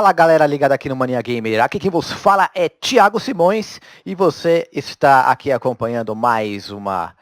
Fala galera ligada aqui no Mania Gamer, aqui quem vos fala é Thiago Simões e você está aqui acompanhando mais uma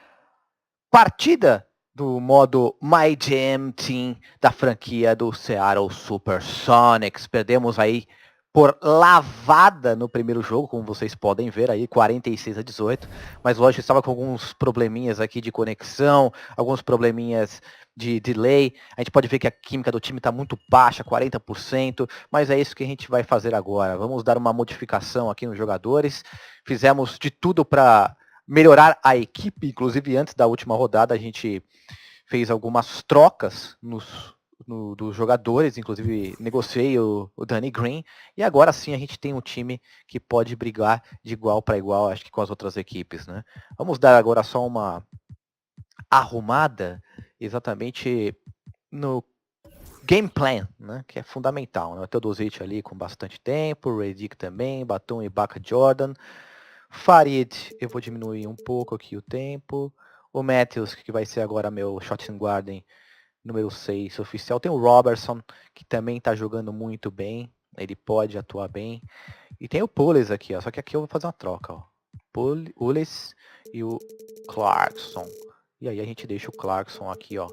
partida do modo My Jam Team da franquia do Seattle SuperSonics. Perdemos aí por lavada no primeiro jogo, como vocês podem ver aí, 46-18, mas lógico estava com alguns probleminhas aqui de conexão, alguns probleminhas de delay. A gente pode ver que a química do time está muito baixa, 40%, mas é isso que a gente vai fazer agora. Vamos dar uma modificação aqui nos jogadores. Fizemos de tudo para melhorar a equipe, inclusive antes da última rodada a gente fez algumas trocas dos jogadores, inclusive negociei o Danny Green, e agora sim a gente tem um time que pode brigar de igual para igual, acho que com as outras equipes, né? Vamos dar agora só uma arrumada exatamente no game plan, né, que é fundamental, né? O Teodosic ali com bastante tempo, Redick também, Batum e Ibaka Jordan, Farid, eu vou diminuir um pouco aqui o tempo, o Matthews, que vai ser agora meu shooting guarding número 6 oficial, tem o Robertson, que também está jogando muito bem, ele pode atuar bem, e tem o Pulis aqui, ó, só que aqui eu vou fazer uma troca, ó, Pulis e o Clarkson. E aí a gente deixa o Clarkson aqui, ó,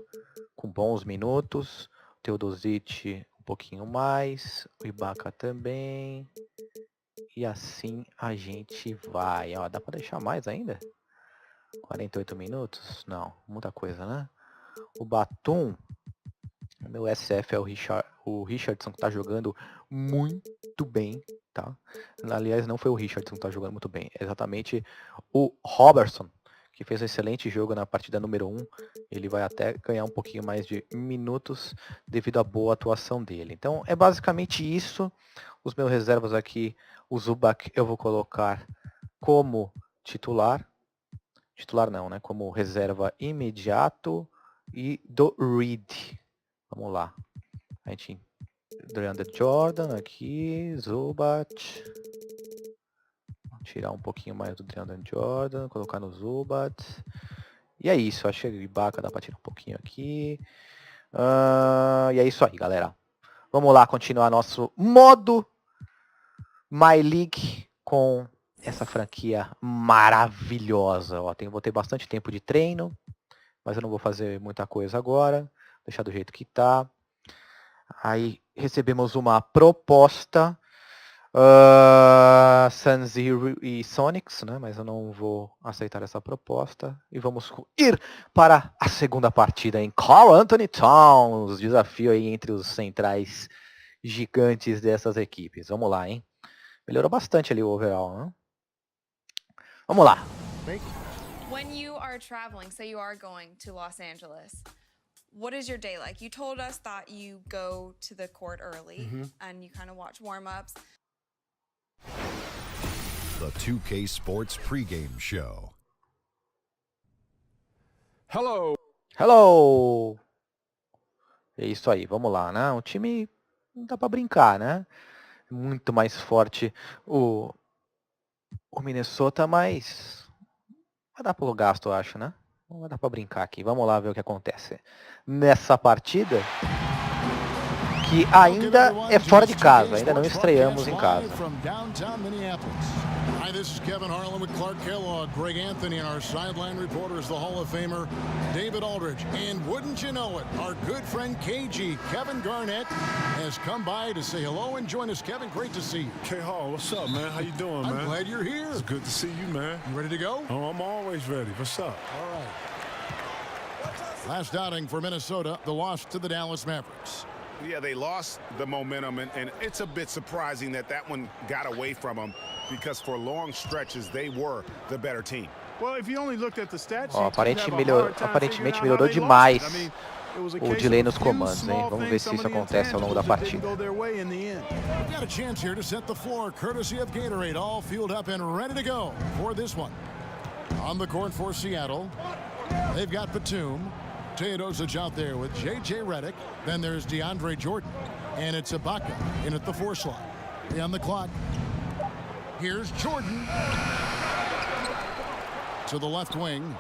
com bons minutos. O Teodosic um pouquinho mais. O Ibaka também. E assim a gente vai. Ó, dá pra deixar mais ainda? 48 minutos? Não, muita coisa, né? O Batum. O meu SF é o Richardson, que tá jogando muito bem, tá? Aliás, não foi o Richardson que tá jogando muito bem. É exatamente o Robertson, que fez um excelente jogo na partida número 1, ele vai até ganhar um pouquinho mais de minutos devido à boa atuação dele. Então é basicamente isso. Os meus reservas aqui, o Zubac eu vou colocar como titular não, né? Como reserva imediato, e do Reed. Vamos lá. A gente DeAndre Jordan aqui, Zubac. Tirar um pouquinho mais do DeAndre Jordan, colocar no Zubat. E é isso, acho que o Ibaka dá pra tirar um pouquinho aqui. E é isso aí, galera. Vamos lá continuar nosso modo My League com essa franquia maravilhosa. Ó, vou ter bastante tempo de treino, mas eu não vou fazer muita coisa agora. Deixar do jeito que tá. Aí recebemos uma proposta. Suns e Sonics, né? Mas eu não vou aceitar essa proposta. E vamos ir para a segunda partida em Karl Anthony Towns. Desafio aí entre os centrais gigantes dessas equipes. Vamos lá, hein? Melhorou bastante ali o overall, né? Vamos lá. When you are traveling, say you are going to Los Angeles, what is your day like? You told us that you go to the court early and you kind of watch warm-ups. The 2K Sports pregame show. Hello! É isso aí, vamos lá, né? O time não dá pra brincar, né? Muito mais forte o Minnesota, mas vai dar pelo gasto, eu acho, né? Não vai dar pra brincar aqui. Vamos lá ver o que acontece nessa partida, que ainda é fora de casa, ainda não estreamos em casa. Hi, this is Kevin Harlan with Clark Kellogg. Greg Anthony and our sideline reporter is the Hall of Famer David Aldridge. And wouldn't you know it, our good friend KG, Kevin Garnett, has come by to say hello and join us. Kevin, great to see you. K-Hall, what's up, man? How you doing, man? I'm glad you're here. It's good to see you, man. You ready to go? Oh, I'm always ready. What's up? All right. Last outing for Minnesota, the loss to the Dallas Mavericks. Yeah, they lost the momentum, and it's a bit surprising that one got away from them, because for long stretches they were the better team. Well, if you only looked at the stats, aparentemente melhorou demais o delay nos comandos, hein? Vamos ver se isso acontece ao longo da partida. We've got a chance here to set the floor, courtesy of Gatorade, all fueled up and ready to go for this one. On the court for Seattle, they've got Batum. Teodosic out there with J.J. Redick. Then there's DeAndre Jordan. And it's Ibaka in at the 4 slot. On the clock. Here's Jordan. To the left wing.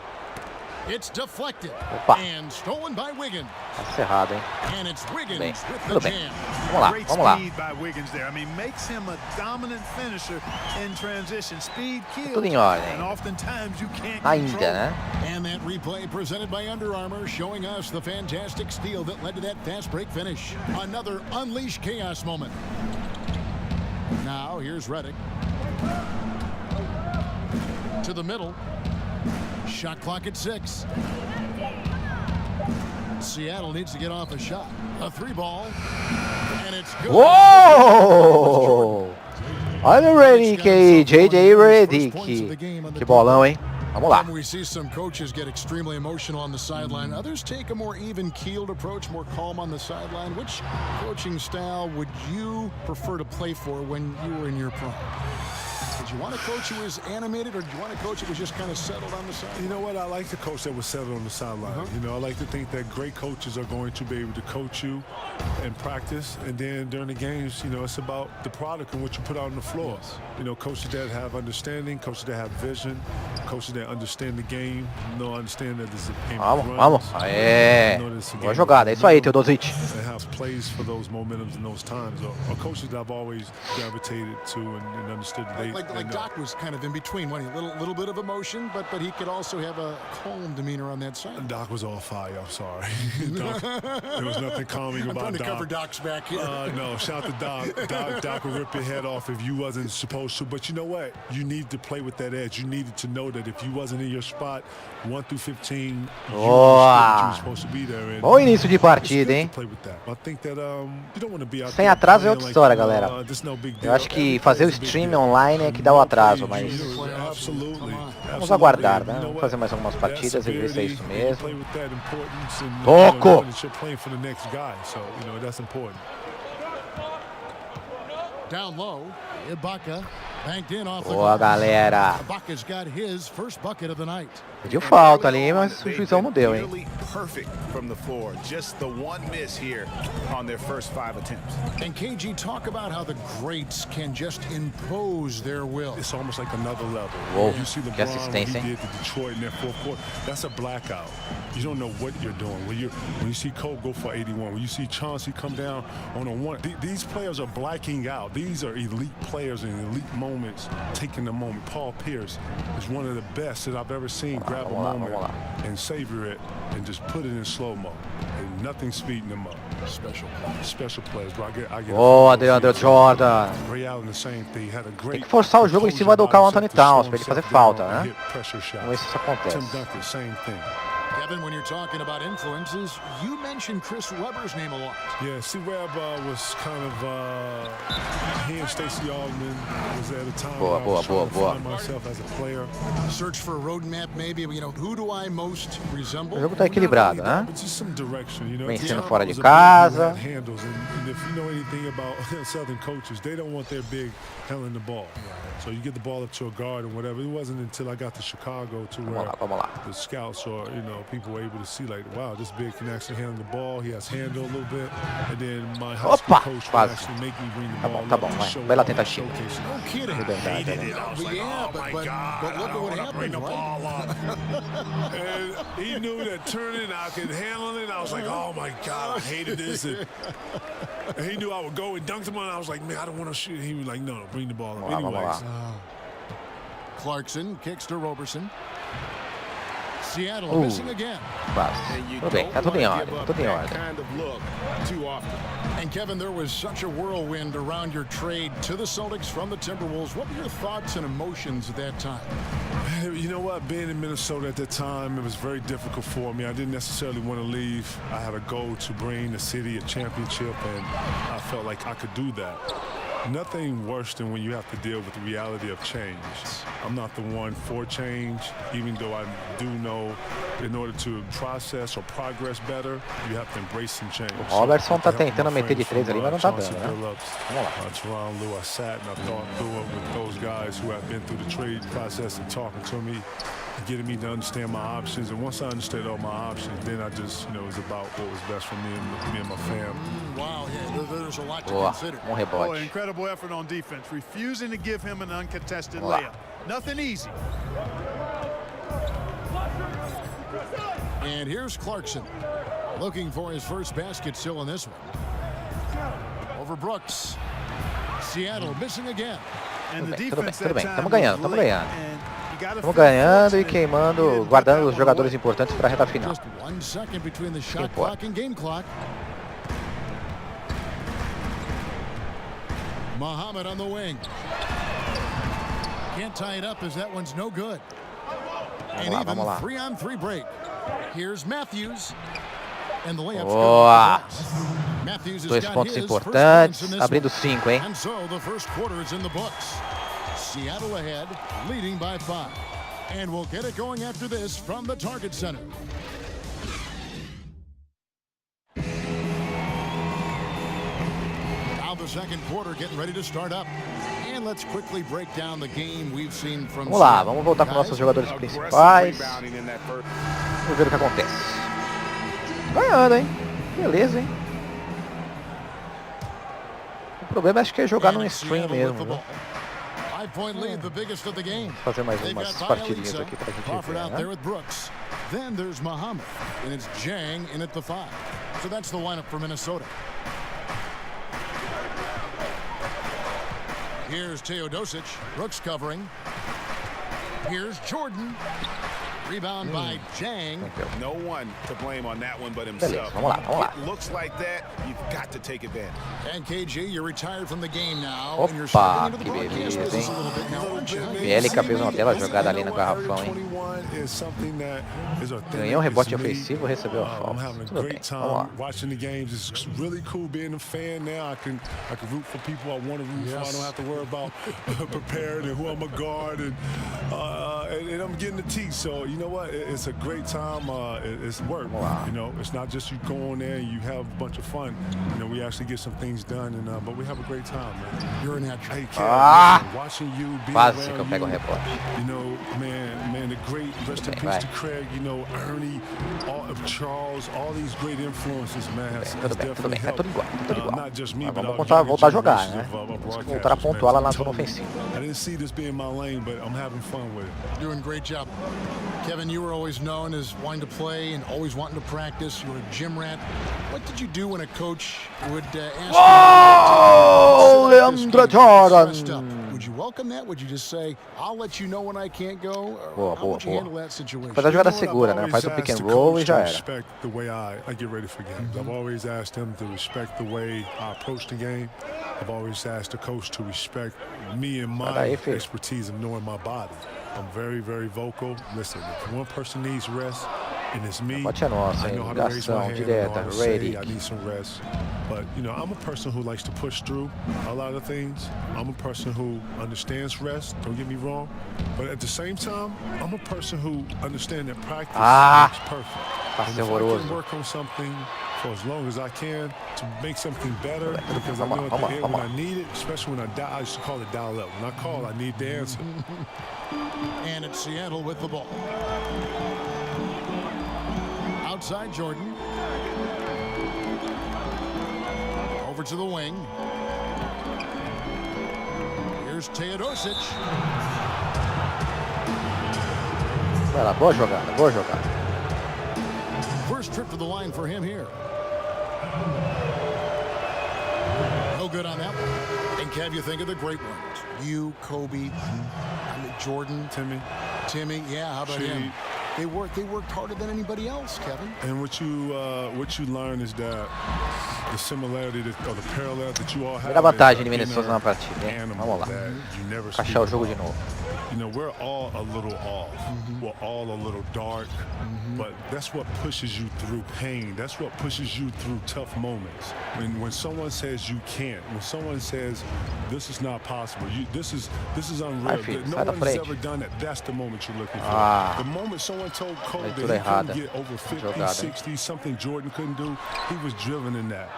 It's deflected Opa. and stolen by Wiggins. Tá cerrado, hein? And it's Wiggins Bem, with the tudo bem. jam. Vamos lá, Great vamos lá. speed by Wiggins there. I mean, makes him a dominant finisher in transition. Speed kills. Tudo em ordem. And oftentimes you can't Ainda, control. né? And that replay presented by Under Armour, showing us the fantastic steal that led to that fast break finish. Another unleash chaos moment. Now here's Redick. To the middle. Shot clock at 6. Seattle needs to get off a shot. A 3-ball. And it's good. Uou! Olha o Redick aí, JJ Redick. Que bolão, hein? Vamos lá. We see some coaches get extremely emotional on the sideline. Others take a more even-keeled approach, more calm on the sideline. Which coaching style would you prefer to play for when you were in your prime? Did you want a coach who was animated, or did you want a coach who was just kind of settled on the sideline? You know what? I like the coach that was settled on the sideline. You know, I like to think that great coaches are going to be able to coach you in practice, and then during the games, you know, it's about the product and what you put out on the floor. Yes. You know, coaches that have understanding, coaches that have vision, coaches that understand the game, understand that this is a game of Vamos, runs, vamos. Aê! know that it's a Boa game jogada, é of isso aí, momentum, Teodosic. and has plays for those momentums and those times, or coaches that I've always gravitated to and understood that they Like know. Doc was kind of in between, wasn't he? Little bit of emotion, but he could also have a calm demeanor on that side. Doc was all fire. I'm sorry. Doc, there was nothing calming I'm about trying to Doc. cover Doc's back here. No, shout to Doc. Doc will rip your head off if you wasn't supposed to. But you know what? You needed to play with that edge. You needed to know that if you wasn't in your spot, 1 through 15, you were supposed to be there. And Bom início de it's partida, good hein? to play with that. I think that you don't want to be out Sem there atraso é playing outra like, história, galera. this no big deal. Eu acho que Every fazer o play is a big stream deal. online é que dá o atraso, mas Absolutely. vamos aguardar, né? Vamos fazer mais algumas partidas e ver se é isso mesmo. Toco! Down low, Ibaka banked in off the Boa, glass. galera. Ibaka's got his first bucket of the night. Pediu falta ali, mas o juizão não deu, hein? Perfect from the floor. Just the one miss here on their first 5 attempts. And KG, talk about how the greats can just impose their will. It's almost like another level. Whoa, You see que LeBron, what assistência, he hein? did to Detroit in that fourth quarter. That's a blackout. You don't know what you're doing. When you see Cole go for 81, when you see Chauncey come down on a 1, these players are blacking out. These are elite players in elite moments, taking the moment. Paul Pierce is one of the best that I've ever seen. Grab a vamos lá, moment vamos and savor it and just put it in slow-mo. And nothing speeding them up. Special players, bro. I get Boa, DeAndre Jordan. Ray Allen, the same thing. Had a great Tem que forçar o jogo em cima do Karl Anthony Towns pra ele fazer falta, né? hit pressure shot. Vamos ver se isso acontece. Tim Duncan, same thing. Kevin, when you're talking about influences, you mentioned Chris Webber's name a lot. Yeah, see, Webb was kind of he and Stacey Augmon was at a time Boa, where I was boa, trying to boa, find myself as a player. Search for a roadmap, maybe. You know, who do I most resemble? O jogo tá equilibrado, né? But just some direction, you know. Vencendo Thiago fora de was a big casa. man that handles, and if you know anything about Southern coaches, they don't want their big handling the ball. So you get the ball up to a guard and whatever. It wasn't until I got to Chicago to where Vamos lá. the scouts or people were able to see like, wow, this big can actually handle the ball. He has handle a little bit, and then my high school Opa, coach would quase. actually make me bring the Tá ball bom, tá up bom, to vai. show Bela off, tentativa. showcase it. No kidding. Liberdade, Hated né? it. I was like, Yeah, oh my but God, look I at what don't wanna bring the happened, right? ball up. And he knew that turning, I could handle it. I was like, oh my God, I hated this. And he knew I would go and dunk him on. I was like, man, I don't want to shoot. He was like, no, bring the ball up. Vamos lá, vamos Anyways, lá. Clarkson kicks to Roberson. Seattle missing again. Quase. Tudo bem, tá tudo em ordem, tudo em ordem. Kind of look too often. And Kevin, there was such a whirlwind around your trade to the Celtics from the Timberwolves. What were your thoughts and emotions at that time? you know what? Being in Minnesota at that time, it was very difficult for me. I didn't necessarily want to leave. I had a goal to bring the city a championship, and I felt like I could do that. Nothing worse than when you have to deal with the reality of change. I'm not the one for change, even though I do know in order to process or progress better, you have to embrace some change. O Robertson tá tentando meter de 3 ali, mas não tá dando, né? Vamos lá. Toronto, Lou, I sat and I thought through it with those guys who have been through the trade process and talking to me, getting me to understand my options. And once I understood all my options, then I just, it was about what was best for me and my family. Wow, yeah, there's a lot to Boa, consider. Oh, rebote. incredible effort on defense, refusing to give him an uncontested layup. Nothing easy. And here's Clarkson. Looking for his first basket still in this one. Over Brooks. Seattle missing again. Tudo bem. Estamos ganhando. Estamos ganhando e queimando, guardando os jogadores importantes para a reta final. Just 1 second between the shot clock and game clock. Muhammad on the wing. Can't tie it up as that one's no good. And even 3-on-3 break. Here's Matthews. And the layup's good. Matthews has 2 got pontos his importantes, first points in this abrindo one. 5, hein? And so the first quarter is in the books. Seattle ahead, leading by 5. And we'll get it going after this from the Target Center. Now the second quarter getting ready to start up. And let's quickly break down the game we've seen from Vamos lá, vamos voltar com nossos jogadores principais. Vamos ver o que acontece. Ganhando, hein? Beleza, hein? O problema acho que é jogar no stream mesmo. Né? Fazer mais umas partidinhas aqui pra gente ver, né? Then there's Muhammad, and it's Jang in at the 5. So that's the lineup for Minnesota. Here's Teodosic, Brooks covering. Here's Jordan. Rebound by Jang. No one to blame on that one but himself. Vamos lá. It looks like that, you've got to take advantage. And KG, you're retired from the game now. Opa, and you're stepping into the que broadcast beleza, business hein? a little bit now, aren't you? Bielica fez uma bela jogada ali no garrafão, hein? Ganhou um rebote ofensivo, recebeu a falta. Tudo bem, vamos lá. Watching the games is really cool being a fan now. I can root for people I want to root for. I don't have to worry about preparing and who I'm gonna guard and I'm getting the teeth. So you know what? It's a great time. It's work. Wow. You know, it's not just you go in there and you have a bunch of fun. You know, we actually get some things done, and but we have a great time, man. You're a natural. Hey, Kev, watching you be Quase que eu around pego o you, rebote. you know, man, the great rest in peace to Craig. You know, Ernie, all of Charles, all these great influences, man, has definitely helped. Tudo igual. Not just me, Mas but vamos all voltar a jogar, generations né? of Vamos voltar a pontuar lá na zona Totally. ofensiva. I didn't see this being my lane, but I'm having fun with it. Doing a great job. Kevin, you were always known as wanting to play and always wanting to practice. You were a gym rat. What did you do when a coach would ask Oh, you Leandro Jordan! Would you welcome that? Would you just say, I'll let you know when I can't go? Boa, How would you boa. handle that situation? Faz a jogada segura, né? Faz o pick and roll e já era. Respect the way I get ready for games. I've always asked them to respect the way I approach the game. I've always asked the coach to respect me and my expertise of knowing my body. I'm very, very vocal. Listen, if one person needs rest, and it's me, Bote é nossa, I hein? know how to raise my Ligação hand, I know direta, how to say ready. I need some rest. But, you know, I'm a person who likes to push through a lot of things. I'm a person who understands rest, don't get me wrong. But at the same time, I'm a person who understands that practice makes perfect. And if I can work on something for as long as I can to make something better, because I know at the end when I need it, especially when I used to call it dial up. When I call, I need the answer. And it's Seattle with the ball. Outside Jordan. Over to the wing. Here's Teodosic. Vai lá, boa jogada, boa jogada. First trip to the line for him here. No good on that one. And Kev, you think of the great ones. You, Kobe, Jordan, Timmy. Yeah, how about him? They worked harder than anybody else, Kevin. And what you learn is that the similarity or the parallel that you all have. Primeira vantagem de Minnesota na partida, hein? Vamos lá. Encaixar o jogo de novo. You know, we're all a little off. We're all a little dark. But that's what pushes you through pain. That's what pushes you through tough moments. When someone says you can't, when someone says this is not possible, this is unreal. No one has ever done it. That's the moment you're looking for. The moment someone told Cole that he couldn't get over 50, 60, something Jordan couldn't do, he was driven in that.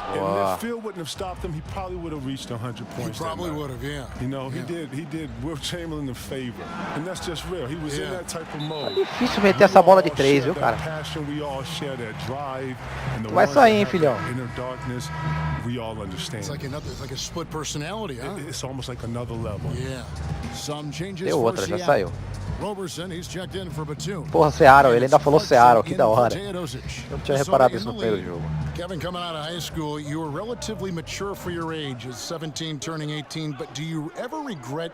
And if Phil wouldn't have stopped him, he probably would have reached 100 points. He probably would have, yeah. You know, he did Will Chamberlain a favor. And that's just real. He was in that type of mode. É difícil meter essa bola de 3, viu, cara? We all share that drive and the Vai sair, hein, filhão? inner darkness. We all understand. It's like a split personality, huh? It's almost like another level. Yeah. Some changes Deu for outra, já Seattle. saiu. Roberson, he's checked in for Batum. Porra, Seattle, ele ainda falou Seattle, que da hora. Eu não tinha reparado isso no primeiro jogo. Kevin, coming out of high school, you were relatively mature for your age, as 17 turning 18, but do you ever regret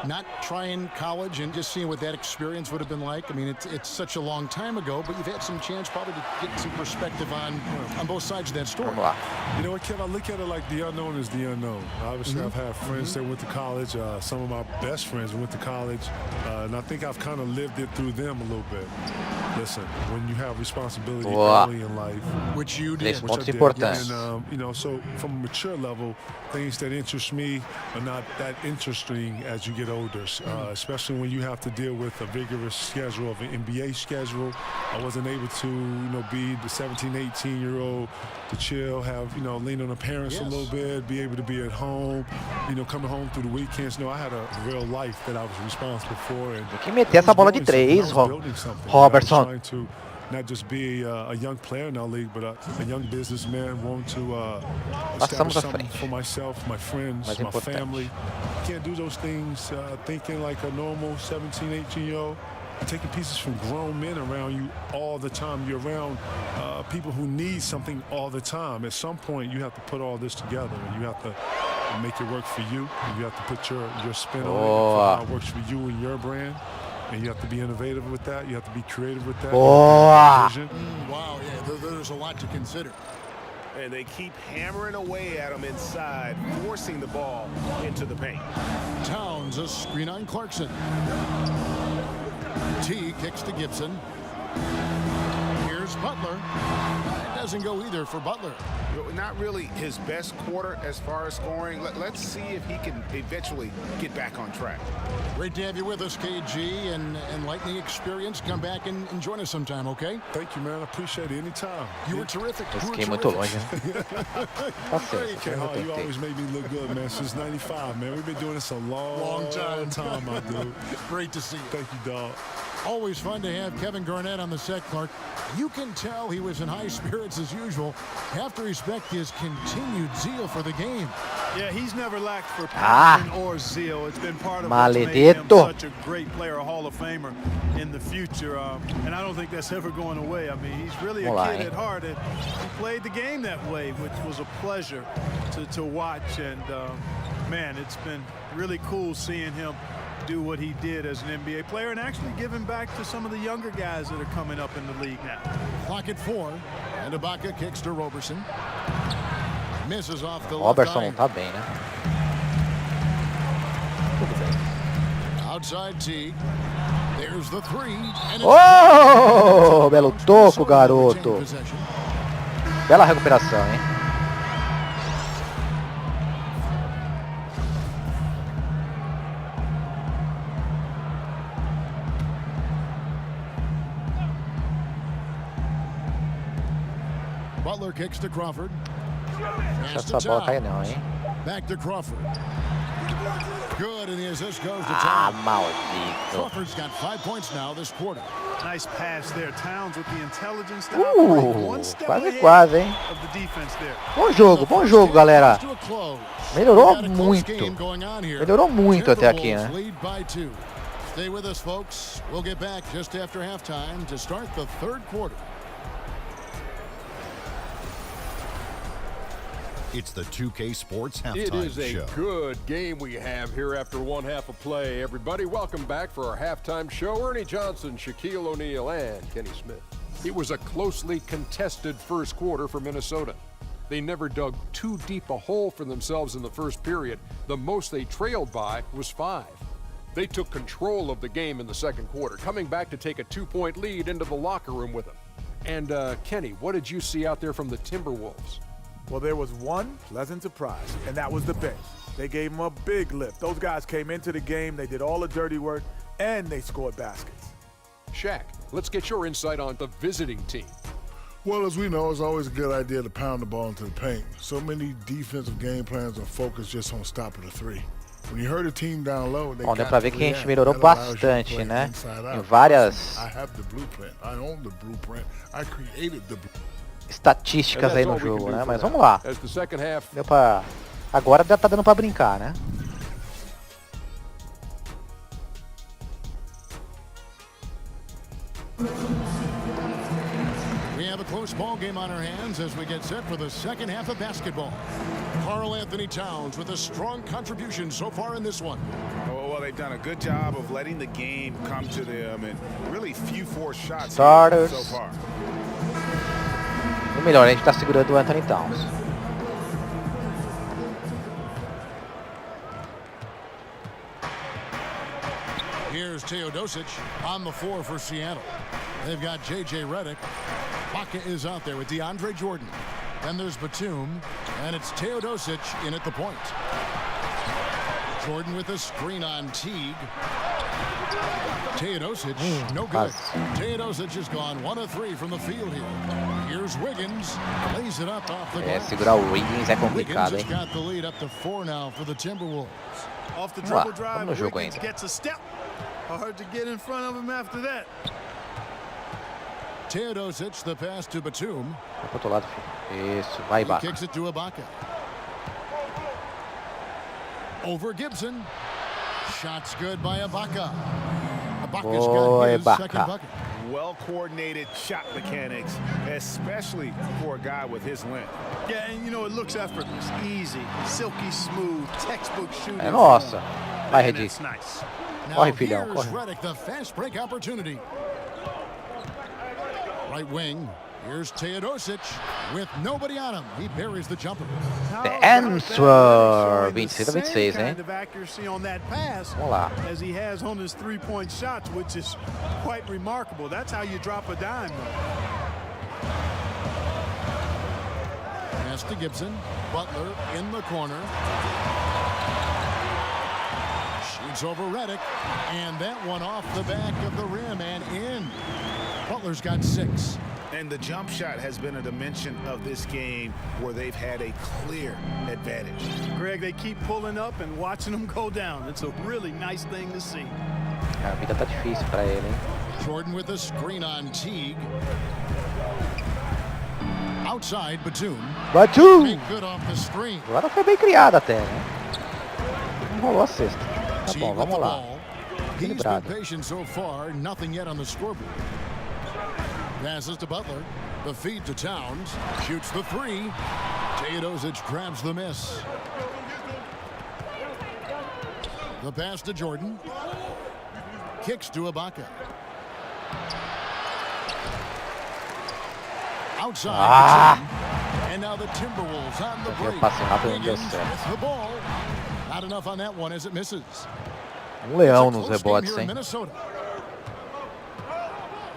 not trying college and just seeing what that experience would have been like? I mean, it's such a long time ago, but you've had some chance probably to get some perspective on both sides of that story. Vamos lá. You know what, Kev, I look at it like the unknown is the unknown. Obviously, I've had friends that went to college. Some of my best friends went to college, and I think I've kind of lived it through them a little bit. Listen, when you have responsibility early in life, which you did, which I did, importantes. And, you know, so from a mature level, things that interest me are not that interesting as you get older, especially when you have to deal with a vigorous schedule of an NBA schedule. I wasn't able to, you know, be the 17, 18-year-old to chill, have, you know, lean on the parents a little bit, be able to be at home, you know, coming home through the weekends. No, I had a real life that I was responsible for. And tem que meter essa bola de três, Robertson. Trying to not just be a young player in our league, but a young businessman wanting to establish something for myself, my friends, my family. Can't do those things thinking like a normal 17, 18-year-old. You're taking pieces from grown men around you all the time. You're around people who need something all the time. At some point, you have to put all this together, and you have to make it work for you. You have to put your spin on it, for how it works for you and your brand. And you have to be innovative with that. You have to be creative with that. Wow, yeah, there's a lot to consider. And they keep hammering away at him inside, forcing the ball into the paint. Towns, a screen on Clarkson. T kicks to Gibson. Here's Butler. It doesn't go either for Butler. Not really his best quarter as far as scoring. Let's see if he can eventually get back on track. Great to have you with us, KG, and lightning experience. Come back and join us sometime, okay? Thank you, man. I appreciate it anytime. You were terrific. Fiquei muito longe. Tá certo. You always made me look good, man. Since '95, man. We've been doing this a long time, my dude. Great to see you. Thank you, dog. Always fun to have Kevin Garnett on the set, Clark. You can tell he was in high spirits as usual. Have to respect his continued zeal for the game. Yeah, he's never lacked for passion or zeal. It's been part of what's made him such a great player, a Hall of Famer in the future. And I don't think that's ever going away. I mean, he's really a kid at heart, and he played the game that way, which was a pleasure to watch. And, man, it's been really cool seeing him do what he did as an NBA player and actually giving back to some of the younger guys that are coming up in the league now. Clock at 4, and Ibaka kicks to Roberson. Misses off the Roberson não tá bem, né? Outside T. There's the 3. Oh, belo toco, garoto. Bela recuperação, hein? Butler kicks to Crawford. Deixa essa bola cair não, hein? Back to Crawford. Good, and the assist goes to Towns. Maldito. Crawford's got 5 points now this quarter. Nice pass there. Towns with the intelligence to operate one step quase, hein? of the defense there. Bom jogo, galera. Melhorou muito. Melhorou muito até aqui, né? Stay with us, folks. We'll get back just after halftime to start the third quarter. It's the 2K Sports Halftime Show. It is a show. good game we have here after one half of play. Everybody, welcome back for our halftime show. Ernie Johnson, Shaquille O'Neal, and Kenny Smith. It was a closely contested first quarter for Minnesota. They never dug too deep a hole for themselves in the first period. The most they trailed by was 5. They took control of the game in the second quarter, coming back to take a 2-point lead into the locker room with them. And Kenny, what did you see out there from the Timberwolves? Well, there was one pleasant surprise, and that was the bench. They gave them a big lift. Those guys came into the game, they did all the dirty work, and they scored baskets. Shaq, let's get your insight on the visiting team. Well, as we know, it's always a good idea to pound the ball into the paint. So many defensive game plans are focused just on stopping the 3. When you hurt a team down low, they Bom, deu pra ver que a gente melhorou bastante, né? Em várias estatísticas aí no jogo, né? Mas vamos lá. Deu pra... Agora já tá dando pra brincar, né? We have a close ball game on our hands as we get set for the second half of basketball. Karl Anthony Towns with a strong contribution so far in this one. Oh, well, they've done a good job of letting the game come to them and really few forced shots Starters. so far. O melhor, a gente tá segurando o Anthony Towns. Here's Teodosic on the floor for Seattle. They've got J.J. Redick. Baca is out there with DeAndre Jordan. Then there's Batum, and it's Teodosic in at the point. Jordan with a screen on Teague. Teodosic, no good. Teodosic has gone 1 of 3 from the field here. Here's Wiggins, lays it up off the glass. Segurar o Wiggins é complicado, Wiggins hein? has got the lead up to 4 now for the Timberwolves. Off the dribble Vamos drive, no jogo Wiggins ainda. gets a step. Hard to get in front of him after that. Teodosic, the pass to Batum. Vai pro outro lado, filho. Isso, vai, He Baca. kicks it to Ibaka. Over Gibson. Shots good by Ibaka. Ibaka's got his second bucket. Well-coordinated shot mechanics, especially for a guy with his length. Yeah, and you know, it looks effortless, easy, silky smooth, textbook shooting. É nossa. Vai, And Redi. it's nice. Now Corre, filhão, here's corre. Redick, the fast break opportunity. Right wing. Here's Teodosic with nobody on him. He buries the jumper. The answer. 26 a 26, hein? Kind of accuracy on that pass Vamos lá. as he has on his three-point shots, which is quite remarkable. That's how you drop a dime, though. Pass to Gibson. Butler in the corner. Shoots over Redick. And that one off the back of the rim and in. Butler's got 6. And the jump shot has been a dimension of this game where they've had a clear advantage. Greg, they keep pulling up and watching them go down. It's a really nice thing to see. A vida tá difícil pra ele, hein? Jordan with a screen on Teague. Outside, Batum. Batum! Make good off the screen. Agora foi bem criado até, né? Não rolou a cesta. Tá Teague bom, with vamos the lá. ball. He's been Equilibrado. patient so far. Nothing yet on the scoreboard. Passes to Butler. The feed to Towns. Shoots the 3. Teodosic grabs the miss. The pass to Jordan. Kicks to Ibaka. Outside. And now the Timberwolves on the break. passe rápido não deu Wiggins certo. with the ball. Not enough on that one as it misses. Leão It's a nos close game rebotes, here in hein? Minnesota.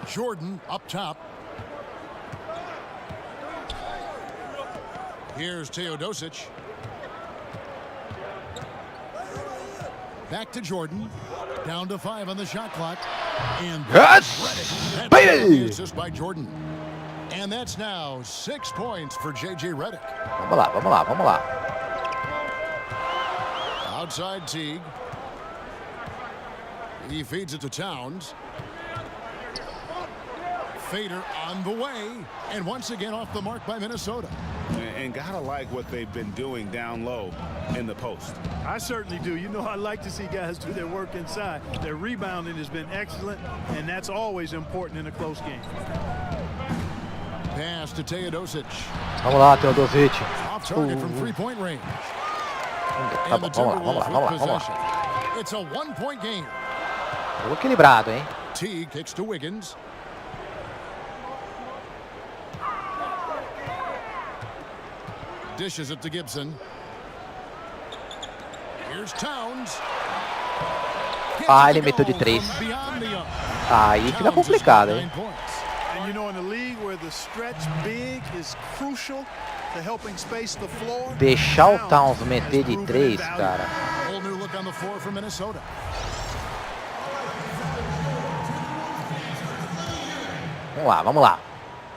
Jordan up top. Here's Teodosic. Back to Jordan. Down to 5 on the shot clock. And Yes! that's Baby! the assist by Jordan. And that's now 6 points for J.J. Redick. Vamos lá, vamos lá, vamos lá. Outside Teague. He feeds it to Towns. Fader on the way. And once again off the mark by Minnesota. And gotta like what they've been doing down low in the post. I certainly do. You know, I like to see guys do their work inside. Their rebounding has been excellent, and that's always important in a close game. Pass to Teodosic. Vamos lá, Teodosic. Off target from 3-point range. Tá And bom, the vamos lá, vamos lá, Timberwolves vamos lá, with vamos lá. possession. It's a 1-point game. Jogo equilibrado, hein? Teague kicks to Wiggins. Dishes it to Gibson. Here's Towns. Ele meteu de 3. Aí fica complicado, hein? And you know, in a league where the stretch big is crucial to helping space the floor. Deixar o Towns meter de 3, cara. Whole new look on the floor for Minnesota. Vamos lá, vamos lá.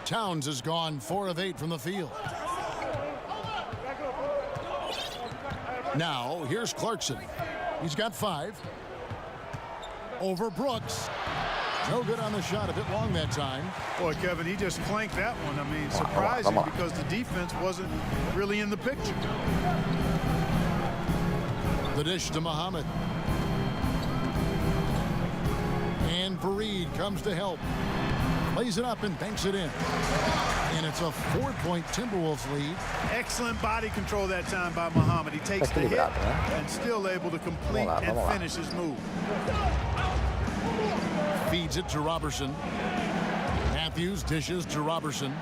Towns has gone 4 of 8 from the field. Now, here's Clarkson. He's got 5. Over Brooks. No good on the shot, a bit long that time. Boy, Kevin, he just clanked that one. I mean, surprising Come on. because the defense wasn't really in the picture. The dish to Muhammad. And Fareed comes to help. Lays it up and banks it in. And it's a 4-point Timberwolves lead. Excellent body control that time by Muhammad. He takes the hit and still able to complete and finish his move. Feeds it to Robertson. Matthews dishes to Robertson.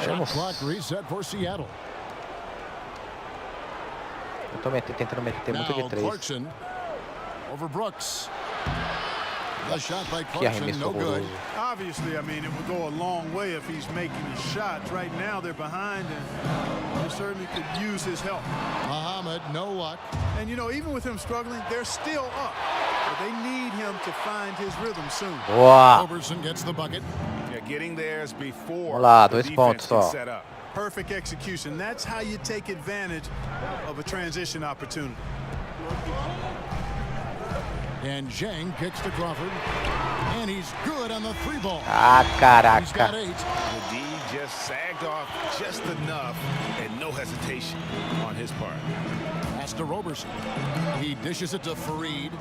Shot clock reset for Seattle. Eu tô tentando meter muito de 3. Clarkson over Brooks. The shot by Clarkson, no good. Obviously, I mean, it would go a long way if he's making his shots. Right now, they're behind, and they certainly could use his help. Muhammad, no luck. And, you know, even with him struggling, they're still up. But they need him to find his rhythm soon. Boa! Robertson gets the bucket. Yeah, getting theirs before Vamos lá, the 2 pontos só. set up. Perfect execution. That's how you take advantage of a transition opportunity. And Zhang kicks to Crawford. And he's good on the 3-ball. Ah, He's got caraca. 8. The D just sagged off just enough and no hesitation on his part. Pass to Roberson. He dishes it to Fareed.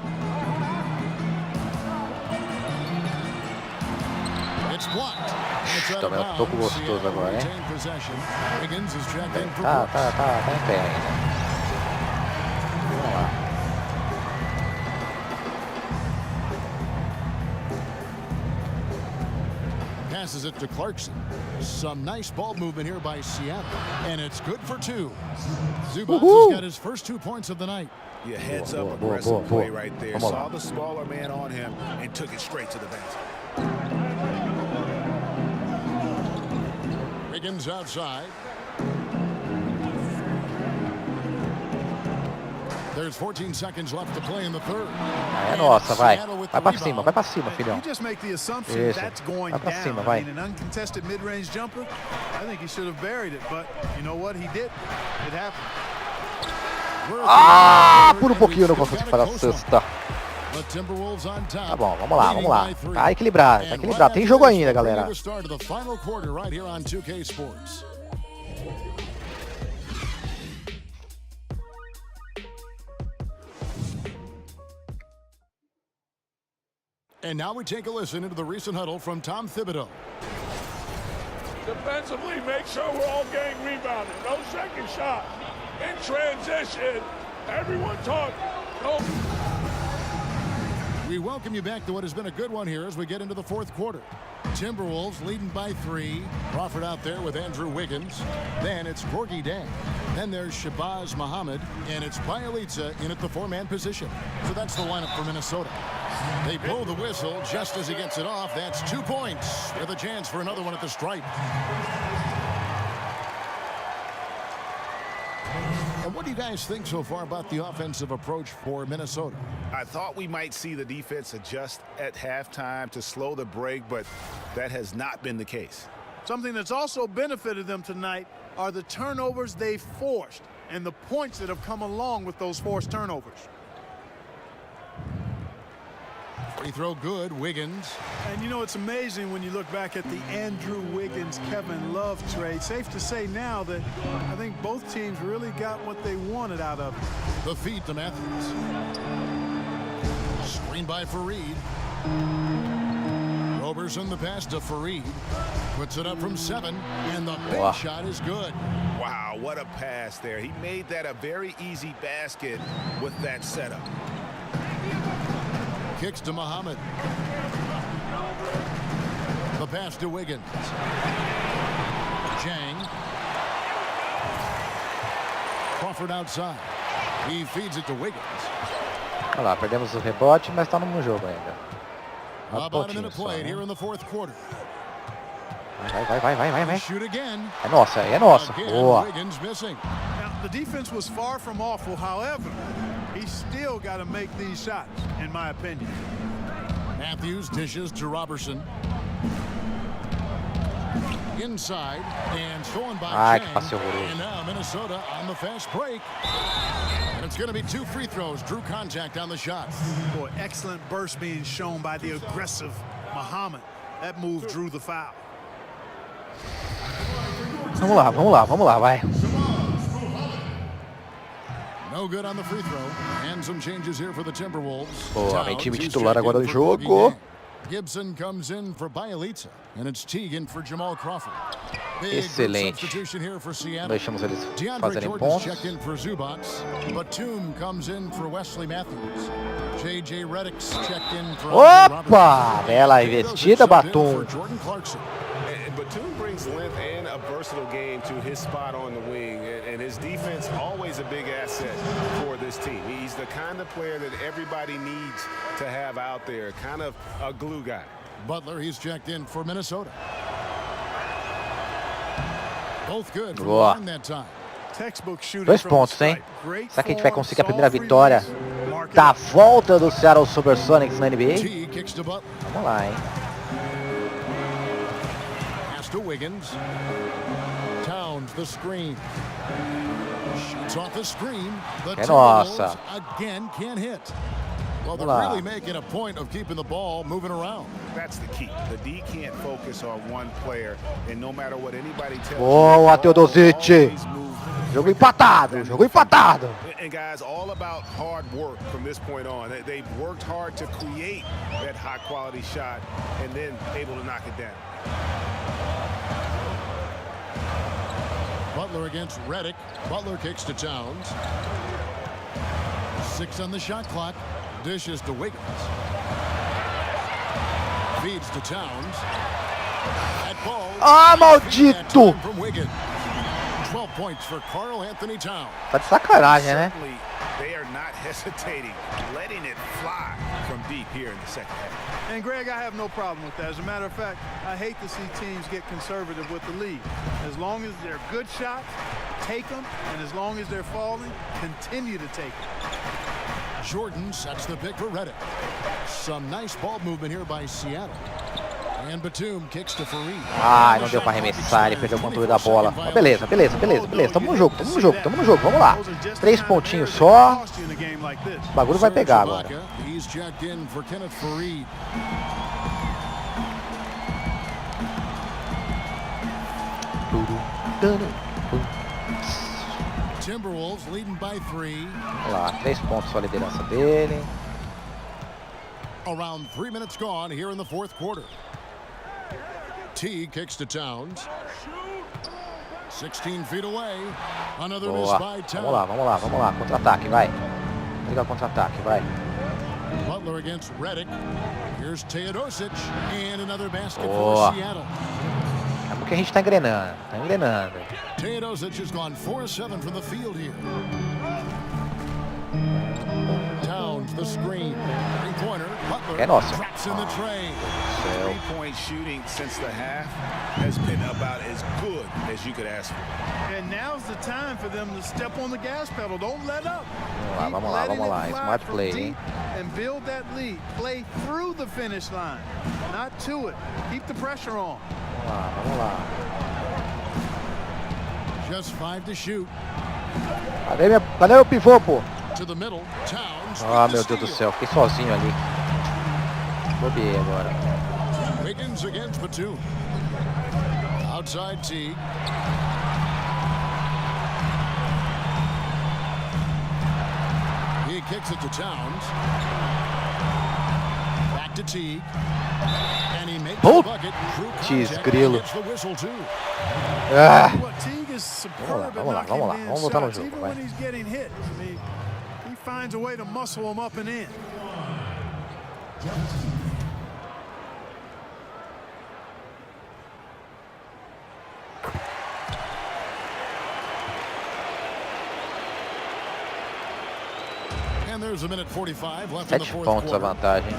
It's blocked. It's out of Tô bounds. gostoso agora, hein? Retain possession. Wiggins is checked in for Tá Brooks. em pé ainda. Vamos lá. Passes it to Clarkson. Some nice ball movement here by Seattle. And it's good for 2. Zubats has got his first 2 points of the night. Yeah, heads up aggressive play right there. Saw the smaller man on him and took it straight to the basket. Wiggins outside. There's 14 seconds left to play in the third. É nossa, vai. Vai pra cima, filhão. You just make the assumption Isso. that's going Vai pra down. cima, I vai. mean, an uncontested mid-range jumper, I think he should have buried it, but you know what? He did. It happened. Ah, por um pouquinho eu não consegui fazer a cesta. The Timberwolves on top. Tá bom, vamos lá, vamos lá. Tá equilibrado, tá equilibrado. Tem jogo ainda, galera. The start of the final quarter right here on 2K Sports. And now we take a listen into the recent huddle from Tom Thibodeau. Defensively, make sure we're all getting rebounded. No second shot. In transition, everyone talk. No. We welcome you back to what has been a good one here as we get into the fourth quarter. Timberwolves leading by 3. Crawford out there with Andrew Wiggins. Then it's Gorgie Dang. Then there's Shabazz Muhammad. And it's Bielitsa in at the 4-man position. So that's the lineup for Minnesota. They blow the whistle just as he gets it off. That's 2 points with a chance for another one at the stripe. And what do you guys think so far about the offensive approach for Minnesota? I thought we might see the defense adjust at halftime to slow the break, but that has not been the case. Something that's also benefited them tonight are the turnovers they forced and the points that have come along with those forced turnovers. Free throw good, Wiggins. And you know, it's amazing when you look back at the Andrew Wiggins-Kevin Love trade. Safe to say now that I think both teams really got what they wanted out of it. The feed to Matthews. Screen by Fareed. Roberson the pass to Fareed. Puts it up from 7, and the big shot is good. Wow, what a pass there. He made that a very easy basket with that setup. Kicks to Muhammad. The pass to Wiggins. Zhang. Crawford outside. He feeds it to Wiggins. Olha lá, perdemos o rebote, mas tá no jogo ainda. About a minute played here in the fourth quarter. Vai. Shoot again. É nossa, é nossa. Boa. Wiggins missing. Now, the defense was far from awful. However, he's still got to make these shots, in my opinion. Matthews dishes to Roberson. Inside and stolen by Chang. And now Minnesota on the fast break. And it's going to be 2 free throws. Drew contact on the shot. Boy, excellent burst being shown by the aggressive Muhammad. That move drew the foul. Vamos lá, vai. No good on the free throw. And some changes here for the Timberwolves. Boa, vem time titular agora do jogo. Gibson comes in for Bielitsa, and it's Teagan for Jamal Crawford. Excelente. Deixamos eles fazerem pontos. Checked in for Zubats. Batum comes in for Wesley Matthews. J.J. Redick's checked in for Opa! Bela investida, Batum. Batum brings length and a versatile game to his spot on the wing, and his defense always a big asset for this team. He's the kind of player that everybody needs to have out there, kind of a glue guy. Butler, he's checked in for Minnesota. Both good from Boa. line that time. 2 pontos, hein? Será que a gente vai conseguir a primeira vitória da volta do Seattle SuperSonics na NBA? Vamos lá, hein? To Wiggins. Towns, the screen. Shoots off the screen. The nossa. Again can't hit. Well, they're really making a point of keeping the ball moving around. That's the key. The D can't focus on one player, and no matter what anybody tells Boa, Teodosic. Jogo empatado, jogo empatado. And guys, all about hard work from this point on. They've worked hard to create that high quality shot and then able to knock it down. Butler against Redick. Butler kicks to Towns. 6 on the shot clock. Dishes to Wiggins. Feeds to Towns. That ball. Ah, maldito! From Wiggins. 12 points for Karl Anthony Towns. Tá de sacanagem, né? They are not hesitating, letting it fly from deep here in the second half. And Greg, I have no problem with that. As a matter of fact, I hate to see teams get conservative with the lead. As long as they're good shots, take them, and as long as they're falling, continue to take them. Jordan sets the pick for Redick. Some nice ball movement here by Seattle. And Batum kicks to Fareed. Ah, não deu pra arremessar, ele perdeu o controle da bola. Mas beleza. Tamo no jogo. Vamos lá. 3 pontinhos só. O bagulho vai pegar agora. He's checked in for Kenneth Fareed. Timberwolves leading by 3. Vamos lá, 3 pontos só a liderança dele. Around 3 minutes gone here in the fourth quarter. T kicks to Towns. 16 feet away. Another miss by Towns. Vamos lá. Contra-ataque, vai. Liga o contra-ataque, vai. Butler against Redick. Here's Teodosic. And another basket for Seattle. É porque a gente tá engrenando. Teodosic has gone 4-7 from the field here. Towns, the screen. Three-pointer. Butler drops in the tray. 3-point shooting since the half has been about as good as you could ask for. And now's the time for them to step on the gas pedal. Don't let up. Vamos lá. Smart play, hein? And build that lead. Play through the finish line, not to it. Keep the pressure on. Vamos lá. Just 5 to shoot. Cadê meu pivô, pô? To the middle. Towns. Ah, meu Deus do céu, fiquei sozinho ali. Bobiei agora. Wiggins against Batum. Outside T. He kicks it to Towns. Back to T. And he makes the bucket. Jeez, grilo. The whistle too. Vamos lá. Vamos voltar no jogo. Even when he's getting hit, I mean, he finds a way to muscle him up and in. And there's a minute 45 left 7 in the fourth pontos a quarter. vantagem.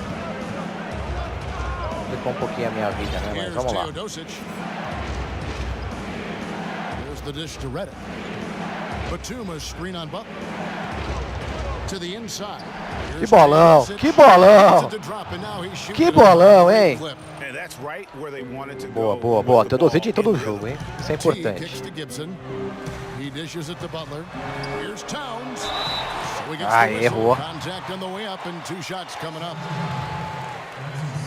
Complicou um pouquinho a minha vida, né? Mas vamos lá. Here's the dish to Redick. Batum, a screen on Butler. To the inside. Que bolão, hein? And that's right where they wanted to Boa. go. Teodosic em todo o jogo, hein? Isso é importante. He dishes it to Butler. Here's Towns. Errou. Contact on the way up and 2 shots coming up.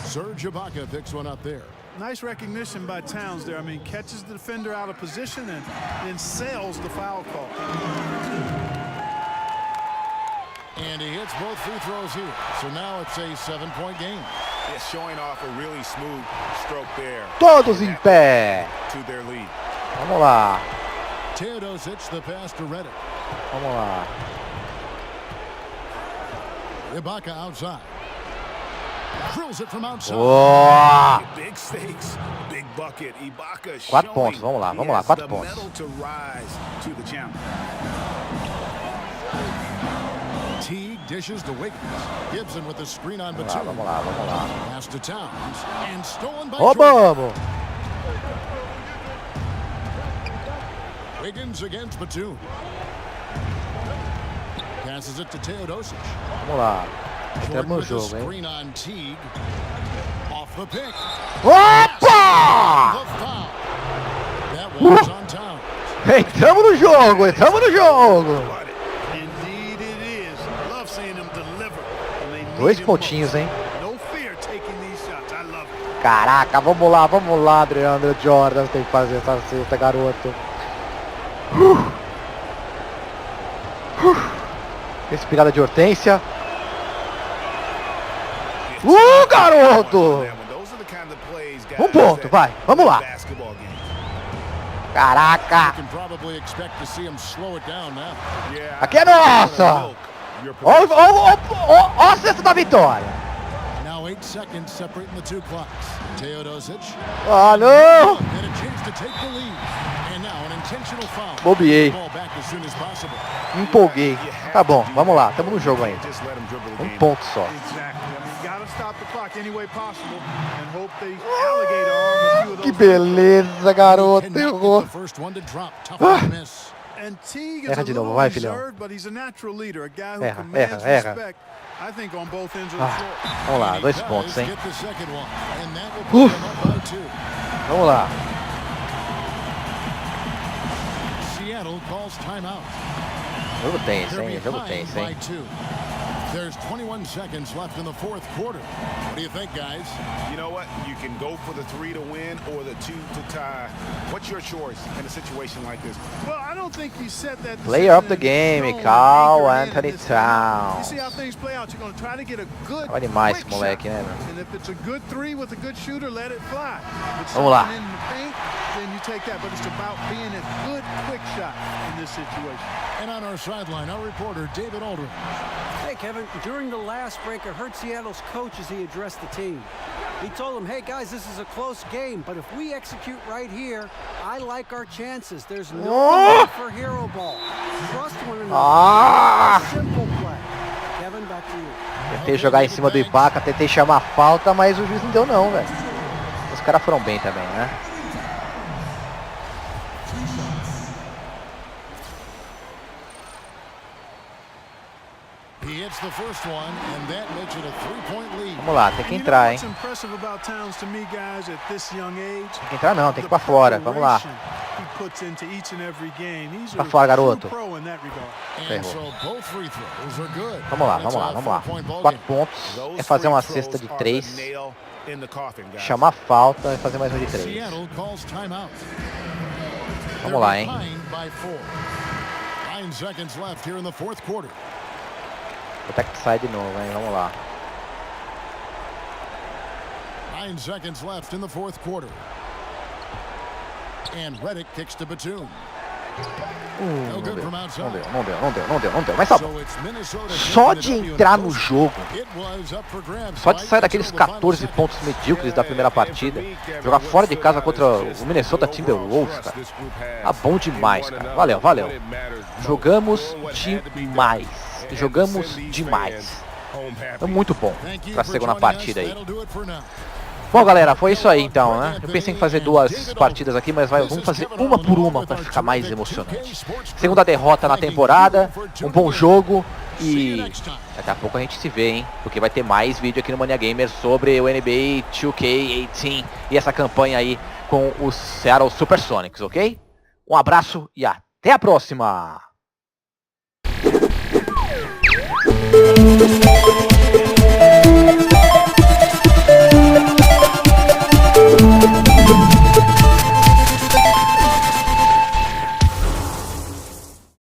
Serge Ibaka picks one up there. Nice recognition by Towns there. I mean, catches the defender out of position and then sails the foul call. And he hits both free throws here. So now it's a 7-point game. Todos em pé. Vamos lá. Vamos lá. Ibaka outside. Drills it from outside. Oh! Big stakes, big bucket. Ibaka 4 pontos, vamos lá, 4 pontos. Teague dishes to Wiggins. Gibson with the screen on Batum. Vamos lá. Pass to Towns and stolen by Roubamos. Wiggins against Batum. Passes it to Teodosic. Vamos lá. Entramos no jogo, hein? Screen on Teague. Off the pick. Opa! That was on Towns. Entramos no jogo, Indeed it is. Love seeing them deliver. 2 pontinhos, hein? No fear taking these shots. I love it. Caraca, vamos lá, Adriano Jordan, tem que fazer essa cesta, garoto. Respirada de Hortência. Garoto! 1 ponto, vai, vamos lá. Caraca! Aqui é nossa! Ó a cesta da vitória! Now 8 seconds separating the 2 clocks. Teodosic. Ah, não! Had a chance to take the lead. And now an intentional foul. Bobiei. Ball back as soon as possible. Empolguei. Tá bom, vamos lá, estamos no jogo ainda. 1 ponto só. Que beleza, garoto. Errou. Erra de novo, vai, filhão. Erra. Vamos lá, 2 pontos, hein? Vamos lá. Seattle calls timeout. Jogo tenso, hein? There's 21 seconds left in the 4th quarter. What do you think, guys? You know what? You can go for the 3 to win or the 2 to tie. What's your choice in a situation like this? Well, I don't think you set that. Player of the game, Carl Anthony Towns. You see how things play out. You're going to try to get a good. Tava demais esse moleque, né, meu? And if it's a good 3 with a good shooter, let it fly. Vamos lá. In the paint, then you take that. But it's about being a good quick shot in this situation. And on our sideline, our reporter David Aldridge. Hey, Kevin, during the last break, I heard Seattle's coach as he addressed the team. He told them, hey, guys, this is a close game, but if we execute right here, I like our chances. There's no need for hero ball. Trust one another. Simple play. Kevin, back to you. Tentei jogar em cima do Ibaka, tentei chamar falta, mas o juiz não deu não, velho. Os caras foram bem também, né? Vamos lá, tem que entrar, hein? Tem que entrar não, tem que ir pra fora, vamos lá. Pra fora, garoto. Ferrou. Vamos lá. 4 pontos é fazer uma cesta de 3. Chamar falta e fazer mais um de 3. Vamos lá, hein? Vou até que sai de novo, hein? Vamos lá. 9 seconds left in the 4th quarter. And Redick kicks to Batum. Não deu. Mas só de entrar no jogo, só de sair daqueles 14 pontos medíocres da primeira partida, jogar fora de casa contra o Minnesota Timberwolves, cara, tá bom demais, cara. Valeu. Jogamos demais. É muito bom pra segunda partida aí. Bom, galera, foi isso aí então, né? Eu pensei em fazer 2 partidas aqui, mas vamos fazer uma por uma para ficar mais emocionante. Segunda derrota na temporada, um bom jogo e daqui a pouco a gente se vê, hein? Porque vai ter mais vídeo aqui no Mania Gamer sobre o NBA 2K18 e essa campanha aí com os Seattle SuperSonics, ok? Um abraço e até a próxima!